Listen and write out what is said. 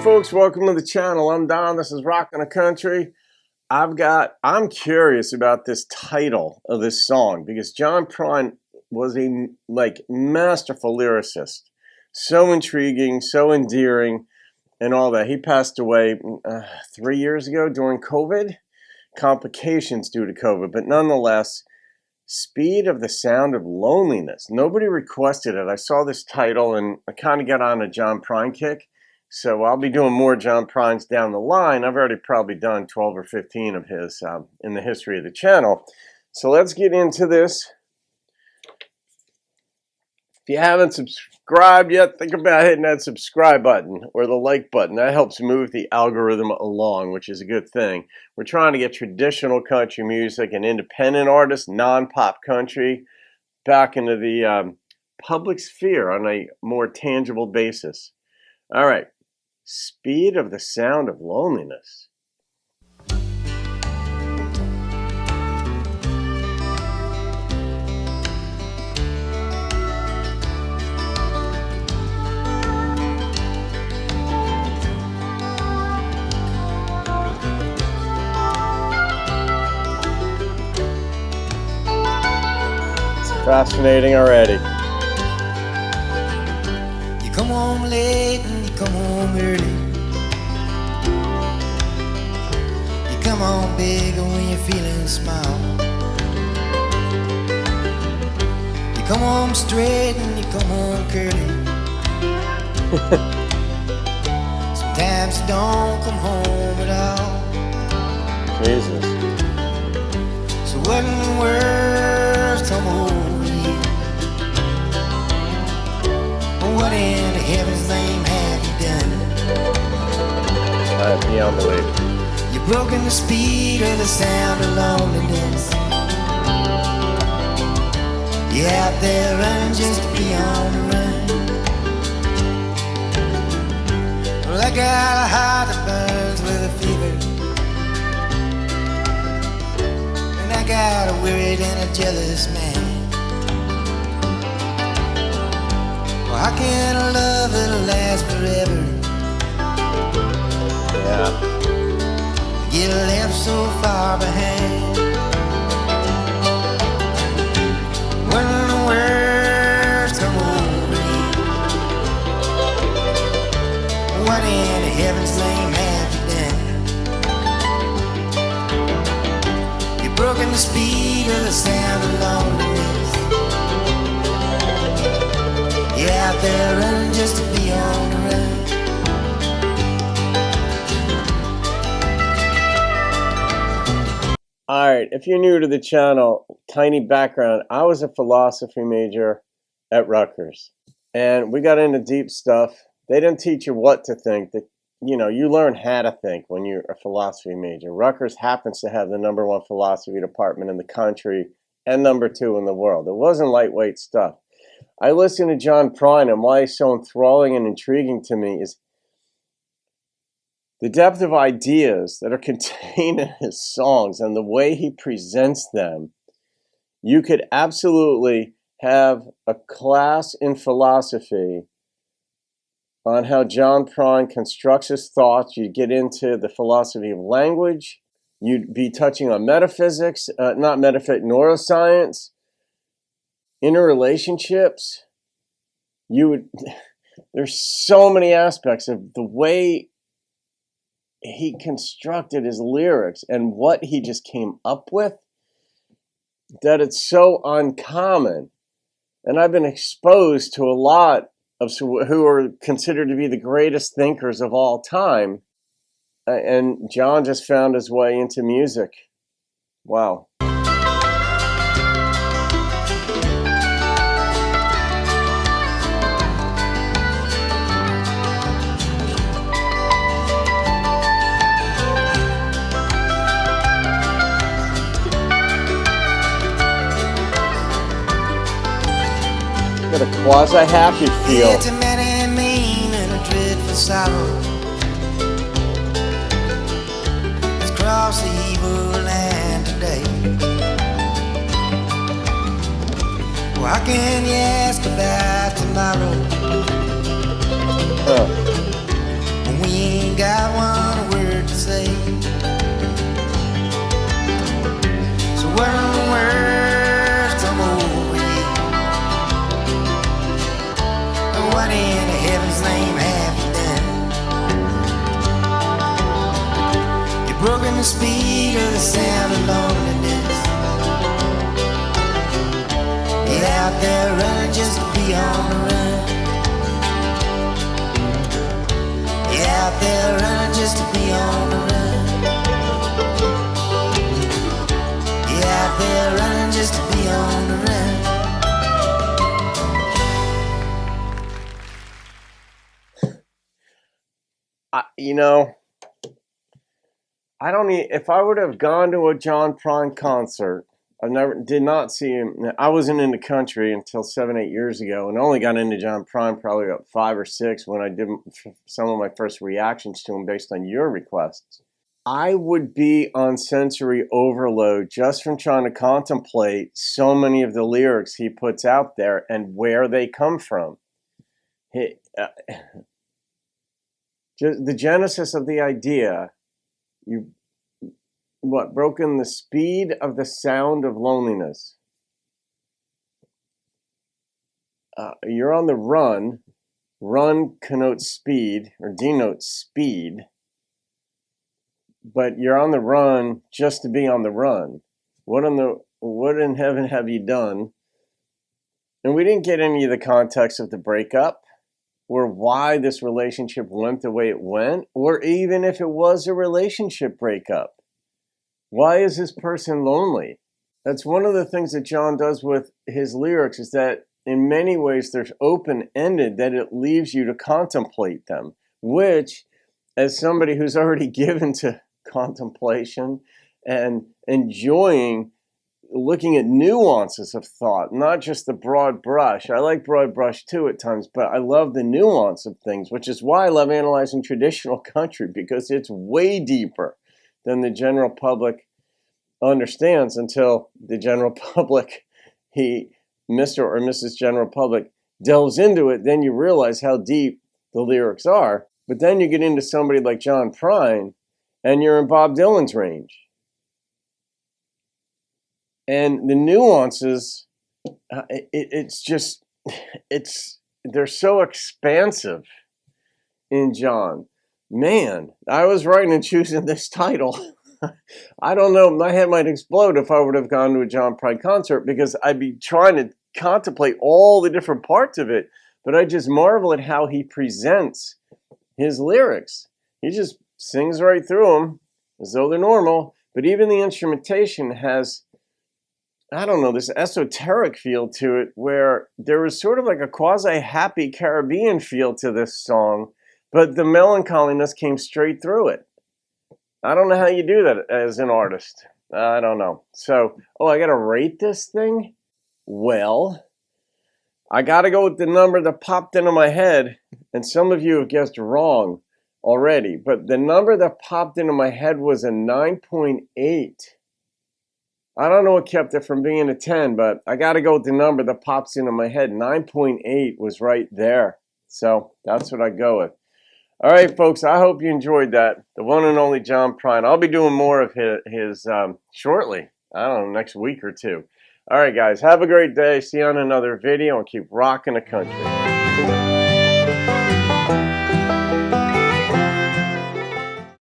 folks, welcome to the channel. I'm Don. This is Rockin' the Country. I'm curious about this title of this song because John Prine was a masterful lyricist. So intriguing, so endearing, and all that. He passed away 3 years ago during COVID. Complications due to COVID, but nonetheless, Speed of the Sound of Loneliness. Nobody requested it. I saw this title and I kind of got on a John Prine kick. So I'll be doing more John Prines down the line. I've already probably done 12 or 15 of his in the history of the channel. So let's get into this. If you haven't subscribed yet, think about hitting that subscribe button or the like button. That helps move the algorithm along, which is a good thing. We're trying to get traditional country music and independent artists, non-pop country, back into the public sphere on a more tangible basis. All right. Speed of the Sound of Loneliness. It's fascinating already. You come home late and you come home early. You come home big when you're feeling small. You come home straight and you come home curly. Sometimes you don't come home at all. Jesus. So what in the world's come over you? What in the heaven's name have you done? Beyond belief. You've broken the speed of the sound of loneliness. You're out there running just to be on the run. Well, I got a heart that burns with a fever, and I got a worried and a jealous man. Well, how can a love that'll last forever get left so far behind? What in the world's come over you? What in the heaven's name have you done? You've broken the speed of the sound of loneliness. You're out there running just to be on the run. Alright, if you're new to the channel, tiny background. I was a philosophy major at Rutgers. And we got into deep stuff. They didn't teach you what to think. You learn how to think when you're a philosophy major. Rutgers happens to have the #1 philosophy department in the country and #2 in the world. It wasn't lightweight stuff. I listened to John Prine, and why he's so enthralling and intriguing to me is the depth of ideas that are contained in his songs and the way he presents them. You could absolutely have a class in philosophy on how John Prine constructs his thoughts. You'd get into the philosophy of language. You'd be touching on metaphysics, neuroscience, interrelationships. There's so many aspects of the way he constructed his lyrics and what he just came up with that it's so uncommon. And I've been exposed to a lot of who are considered to be the greatest thinkers of all time. And John just found his way into music. Wow. Got a quasi-happy feel. It's a many mean and a dreadful sorrow. It's across the evil land today. Well, how can you ask about tomorrow when we the speed of the sound of loneliness. You're out there running just to be on the run. You're out there running just to be on the run. You're out there running just to be on the run. You know, I don't need, if I would have gone to a John Prine concert, did not see him. I wasn't in the country until 7-8 years ago, and only got into John Prine probably about 5 or 6 when I did some of my first reactions to him based on your requests. I would be on sensory overload just from trying to contemplate so many of the lyrics he puts out there and where they come from. Just the genesis of the idea, broken the speed of the sound of loneliness. You're on the run. Run connotes speed or denotes speed, but you're on the run just to be on the run. What in heaven have you done? And we didn't get any of the context of the breakup, or why this relationship went the way it went, or even if it was a relationship breakup. Why is this person lonely? That's one of the things that John does with his lyrics, is that in many ways they're open-ended, that it leaves you to contemplate them, which, as somebody who's already given to contemplation and enjoying looking at nuances of thought, not just the broad brush. I like broad brush too at times, but I love the nuance of things, which is why I love analyzing traditional country, because it's way deeper than the general public understands until the general public, Mr. or Mrs. General Public, delves into it. Then you realize how deep the lyrics are. But then you get into somebody like John Prine, and you're in Bob Dylan's range. And the nuances, they're so expansive in John. Man, I was right in choosing this title. I don't know, my head might explode if I would have gone to a John Prine concert, because I'd be trying to contemplate all the different parts of it. But I just marvel at how he presents his lyrics. He just sings right through them as though they're normal. But even the instrumentation has, I don't know, this esoteric feel to it, where there was sort of like a quasi-happy Caribbean feel to this song, but the melancholiness came straight through it. I don't know how you do that as an artist. I don't know. So, I got to rate this thing? Well, I got to go with the number that popped into my head, and some of you have guessed wrong already, but the number that popped into my head was a 9.8. I don't know what kept it from being a 10, but I got to go with the number that pops into my head. 9.8 was right there. So that's what I go with. All right, folks, I hope you enjoyed that. The one and only John Prine. I'll be doing more of his shortly. I don't know, next week or two. All right, guys, have a great day. See you on another video, and keep rocking the country.